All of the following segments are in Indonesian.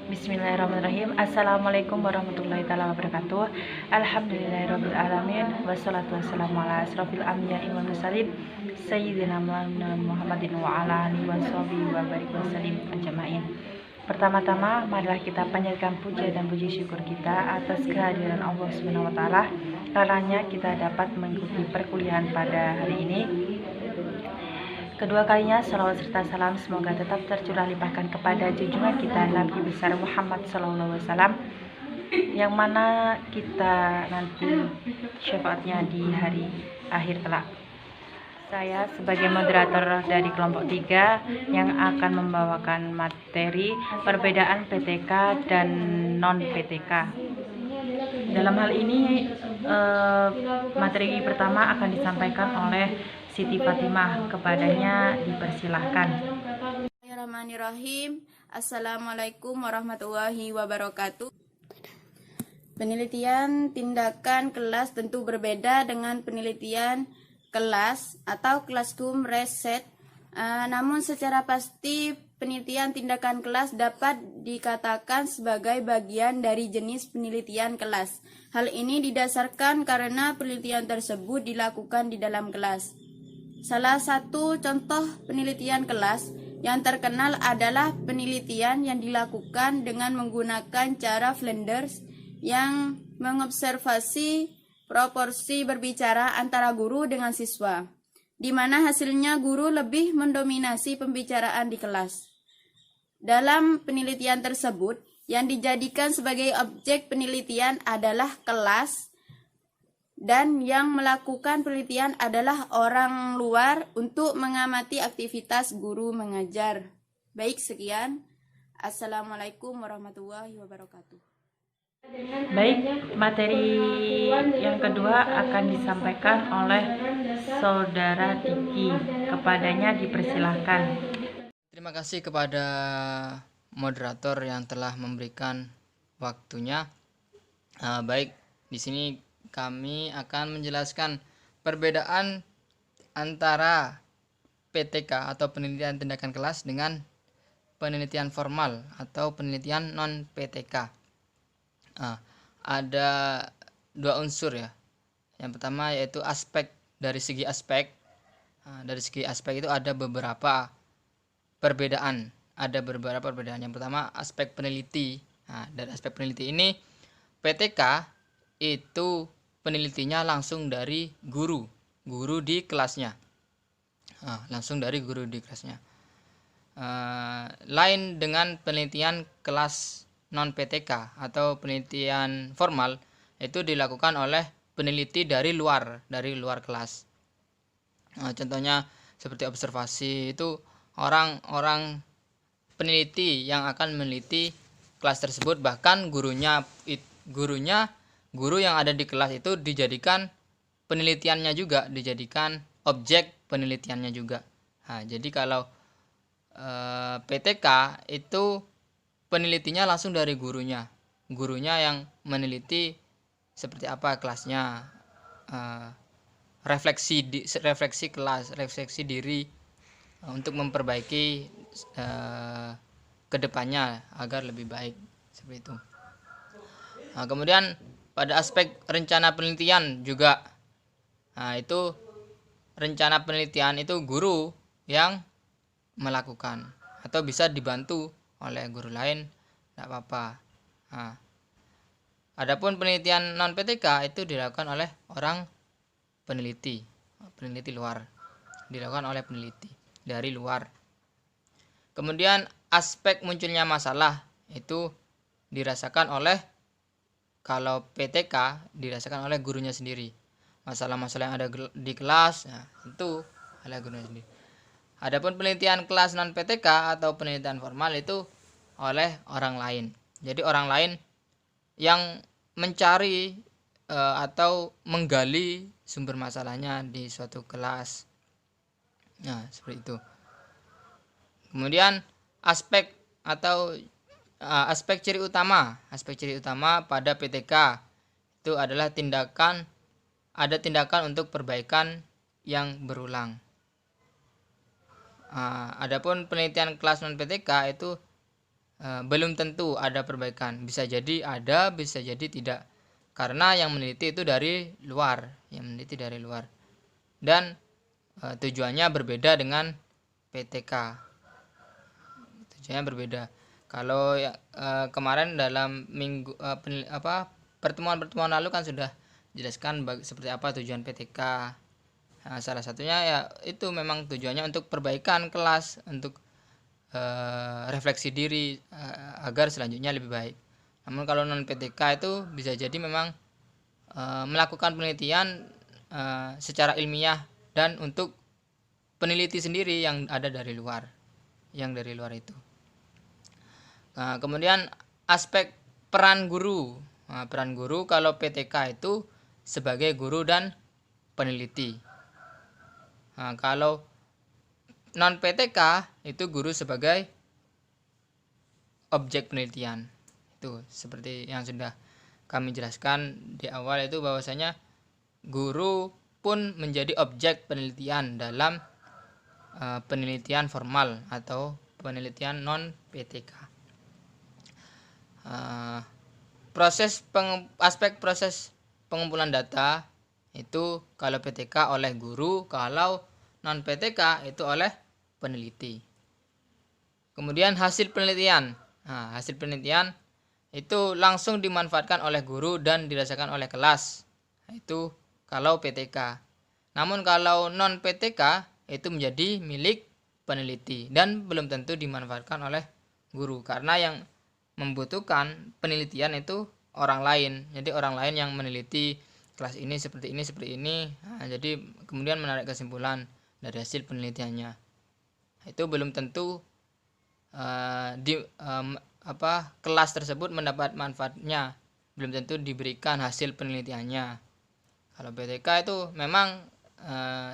Bismillahirrahmanirrahim. Assalamualaikum warahmatullahi wabarakatuh. Alhamdulillahirrahmanirrahim. Wassalatu wassalamu ala asrofil anbiya'i wal mursalin Sayyidina Muhammadin wa ala alihi wa sahbihi wa barik wasallim ajma'in. Pertama-tama, marilah kita panjatkan puja dan puji syukur kita atas kehadiran Allah Subhanahu wa taala. Karenanya kita dapat mengikuti perkuliahan pada hari ini. Kedua kalinya, salawat serta salam semoga tetap tercurah limpahkan kepada junjungan kita Nabi besar Muhammad SAW, yang mana kita nanti syafaatnya di hari akhir kelak. Saya sebagai moderator dari kelompok 3 yang akan membawakan materi perbedaan PTK dan non-PTK. Dalam hal ini materi pertama akan disampaikan oleh Siti Fatimah, kepadanya dipersilahkan. Bismillahirrahmanirrahim. Assalamualaikum warahmatullahi wabarakatuh. Penelitian tindakan kelas tentu berbeda dengan penelitian kelas atau classroom research. Namun secara pasti penelitian tindakan kelas dapat dikatakan sebagai bagian dari jenis penelitian kelas. Hal ini didasarkan karena penelitian tersebut dilakukan di dalam kelas. Salah satu contoh penelitian kelas yang terkenal adalah penelitian yang dilakukan dengan menggunakan cara Flinders yang mengobservasi proporsi berbicara antara guru dengan siswa, di mana hasilnya guru lebih mendominasi pembicaraan di kelas. Dalam penelitian tersebut, yang dijadikan sebagai objek penelitian adalah kelas, dan yang melakukan penelitian adalah orang luar untuk mengamati aktivitas guru mengajar. Baik, sekian. Assalamualaikum warahmatullahi wabarakatuh. Baik, materi yang kedua akan disampaikan oleh Saudara Diki. Kepadanya dipersilahkan. Terima kasih kepada moderator yang telah memberikan waktunya. Baik, di sini kami akan menjelaskan perbedaan antara PTK atau penelitian tindakan kelas dengan penelitian formal atau penelitian non-PTK. Ada dua unsur ya. Yang pertama yaitu aspek. Dari segi aspek itu ada beberapa perbedaan. Yang pertama aspek peneliti. Dari aspek peneliti ini PTK itu penelitinya langsung dari guru di kelasnya. Lain dengan penelitian kelas non PTK atau penelitian formal, itu dilakukan oleh peneliti dari luar kelas. Contohnya seperti observasi, itu orang peneliti yang akan meneliti kelas tersebut, bahkan guru yang ada di kelas itu dijadikan penelitiannya juga, dijadikan objek penelitiannya juga. Jadi kalau PTK itu penelitinya langsung dari gurunya yang meneliti seperti apa kelasnya, refleksi kelas, refleksi diri untuk memperbaiki kedepannya agar lebih baik, seperti itu. Kemudian pada aspek rencana penelitian juga, itu rencana penelitian itu guru yang melakukan atau bisa dibantu oleh guru lain, tidak apa-apa. Adapun penelitian non PTK itu dilakukan oleh orang peneliti luar, dilakukan oleh peneliti dari luar. Kemudian aspek munculnya masalah itu dirasakan oleh, kalau PTK dirasakan oleh gurunya sendiri. Masalah-masalah yang ada di kelas, itu oleh gurunya sendiri. Adapun penelitian kelas non PTK atau penelitian formal itu oleh orang lain. Jadi orang lain yang mencari atau menggali sumber masalahnya di suatu kelas. Seperti itu. Kemudian aspek ciri utama pada PTK itu adalah tindakan untuk perbaikan yang berulang. Adapun penelitian kelas non PTK itu belum tentu ada perbaikan. Bisa jadi ada, bisa jadi tidak. Karena yang meneliti itu dari luar, Dan tujuannya berbeda dengan PTK. Tujuannya berbeda. Kalau kemarin dalam pertemuan lalu kan sudah jelaskan seperti apa tujuan PTK. Nah, salah satunya ya itu memang tujuannya untuk perbaikan kelas, untuk refleksi diri agar selanjutnya lebih baik. Namun kalau non PTK itu bisa jadi memang melakukan penelitian secara ilmiah dan untuk peneliti sendiri yang ada dari luar, itu. Nah, kemudian aspek peran guru. Nah, peran guru kalau PTK itu sebagai guru dan peneliti. Nah, kalau non PTK itu guru sebagai objek penelitian. Itu seperti yang sudah kami jelaskan di awal, itu bahwasanya guru pun menjadi objek penelitian dalam penelitian formal atau penelitian non PTK. Aspek proses pengumpulan data itu kalau PTK oleh guru, kalau non PTK itu oleh peneliti. Kemudian hasil penelitian. Nah, hasil penelitian itu langsung dimanfaatkan oleh guru dan dirasakan oleh kelas. Itu kalau PTK. Namun kalau non PTK itu menjadi milik peneliti dan belum tentu dimanfaatkan oleh guru, karena yang membutuhkan penelitian itu orang lain. Jadi orang lain yang meneliti kelas ini seperti ini. Nah, jadi kemudian menarik kesimpulan dari hasil penelitiannya. Itu belum tentu kelas tersebut mendapat manfaatnya, belum tentu diberikan hasil penelitiannya. Kalau PTK itu memang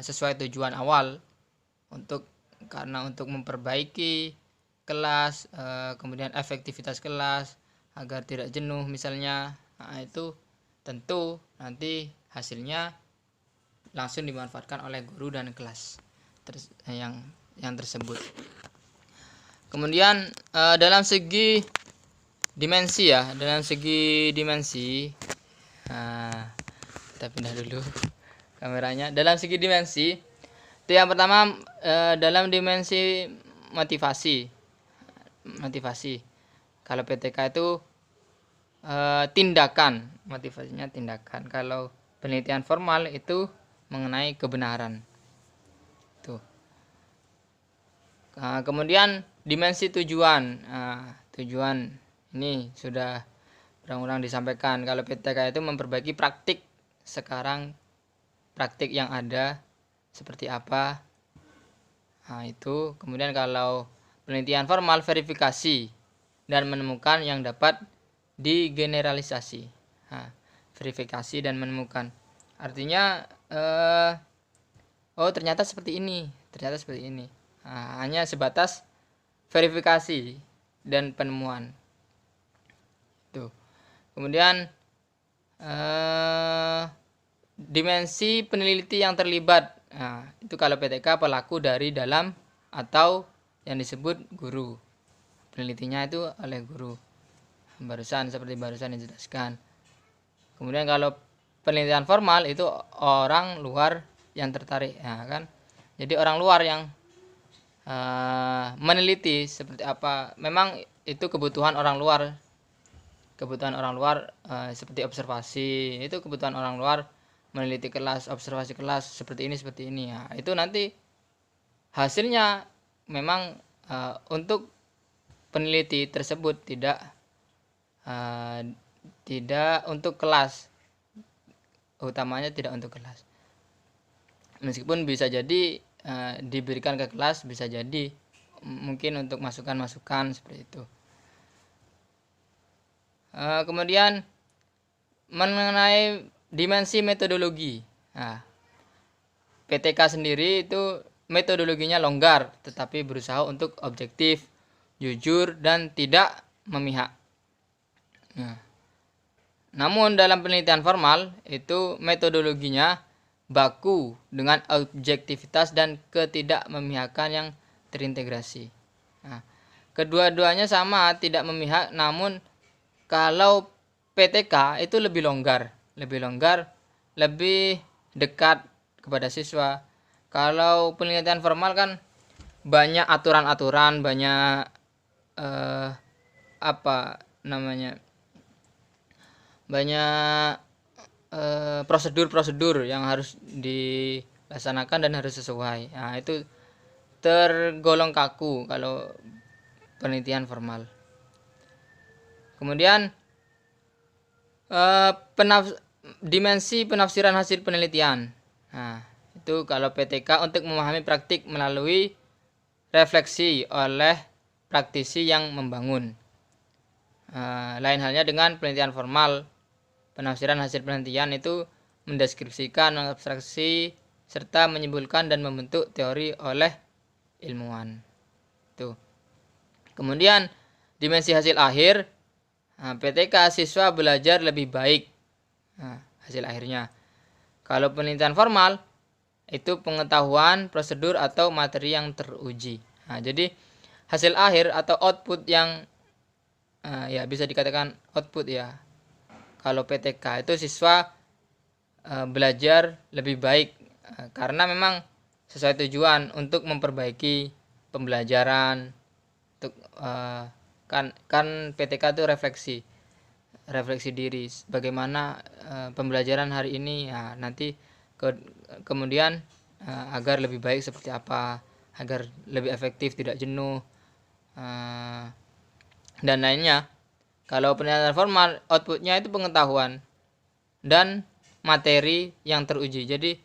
sesuai tujuan awal untuk memperbaiki kelas, kemudian efektivitas kelas agar tidak jenuh misalnya. Nah, itu tentu nanti hasilnya langsung dimanfaatkan oleh guru dan kelas yang tersebut. Kemudian dalam segi dimensi kita pindah dulu kameranya. Dalam segi dimensi itu yang pertama dalam dimensi motivasi. Kalau PTK itu tindakan, motivasinya tindakan. Kalau penelitian formal itu mengenai kebenaran. Tuh. Kemudian dimensi tujuan. Tujuan ini sudah berulang disampaikan. Kalau PTK itu memperbaiki praktik sekarang, praktik yang ada seperti apa. Nah, itu. Kemudian kalau penelitian formal, verifikasi dan menemukan yang dapat digeneralisasi. Verifikasi dan menemukan. Artinya ternyata seperti ini. Hanya sebatas verifikasi dan penemuan. Tuh. Kemudian dimensi peneliti yang terlibat. Nah, itu kalau PTK pelaku dari dalam atau yang disebut guru. Penelitinya itu oleh guru. Seperti barusan dijelaskan. Kemudian kalau penelitian formal itu orang luar yang tertarik, ya kan? Jadi orang luar yang meneliti seperti apa. Memang itu kebutuhan orang luar. Seperti observasi, itu kebutuhan orang luar meneliti kelas, observasi kelas seperti ini ya. Itu nanti hasilnya memang untuk peneliti tersebut tidak untuk kelas, utamanya tidak untuk kelas. Meskipun bisa jadi diberikan ke kelas, bisa jadi mungkin untuk masukan-masukan seperti itu. Kemudian mengenai dimensi metodologi. Nah, PTK sendiri itu metodologinya longgar, tetapi berusaha untuk objektif, jujur, dan tidak memihak. Nah, namun dalam penelitian formal itu metodologinya baku dengan objektivitas dan ketidakmemihakan yang terintegrasi. Nah, Kedua-duanya sama, tidak memihak, namun kalau PTK itu lebih longgar, lebih dekat kepada siswa. Kalau penelitian formal kan banyak aturan-aturan, banyak banyak prosedur-prosedur yang harus dilaksanakan dan harus sesuai. Nah, itu tergolong kaku kalau penelitian formal. Kemudian dimensi penafsiran hasil penelitian. Nah, itu kalau PTK untuk memahami praktik melalui refleksi oleh praktisi yang membangun. Lain halnya dengan penelitian formal. Penafsiran hasil penelitian itu mendeskripsikan, mengabstraksi, serta menyimpulkan dan membentuk teori oleh ilmuwan. Tuh. Kemudian dimensi hasil akhir, PTK siswa belajar lebih baik. Hasil akhirnya. Kalau penelitian formal itu pengetahuan, prosedur atau materi yang teruji. Jadi hasil akhir atau output yang ya bisa dikatakan output ya. Kalau PTK itu siswa belajar lebih baik karena memang sesuai tujuan untuk memperbaiki pembelajaran. Untuk kan PTK itu refleksi diri bagaimana pembelajaran hari ini ya, nanti kemudian agar lebih baik seperti apa, agar lebih efektif, tidak jenuh dan lainnya. Kalau penelitian formal outputnya itu pengetahuan dan materi yang teruji. Jadi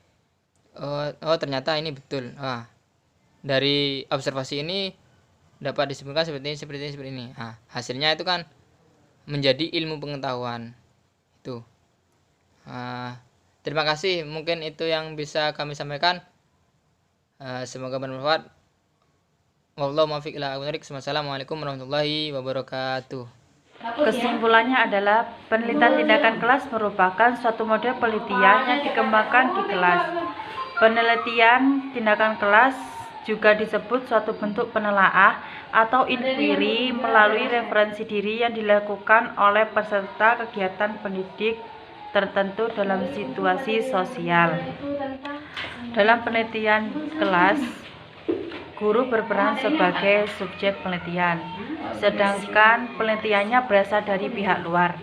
ternyata ini betul. Dari observasi ini dapat disimpulkan seperti ini. Hasilnya itu kan menjadi ilmu pengetahuan. Itu. Terima kasih. Mungkin itu yang bisa kami sampaikan. Semoga bermanfaat. Wallahu muwaffiq ila aqwamit thoriq. Wassalamualaikum warahmatullahi wabarakatuh. Kesimpulannya adalah penelitian tindakan kelas merupakan suatu model penelitian yang dikembangkan di kelas. Penelitian tindakan kelas juga disebut suatu bentuk penelaah atau inquiry melalui referensi diri yang dilakukan oleh peserta kegiatan pendidik tertentu dalam situasi sosial. Dalam penelitian kelas, guru berperan sebagai subjek penelitian, sedangkan penelitiannya berasal dari pihak luar.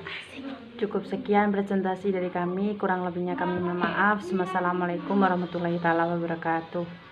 Cukup sekian presentasi dari kami, kurang lebihnya kami mohon maaf. Wassalamualaikum warahmatullahi wabarakatuh.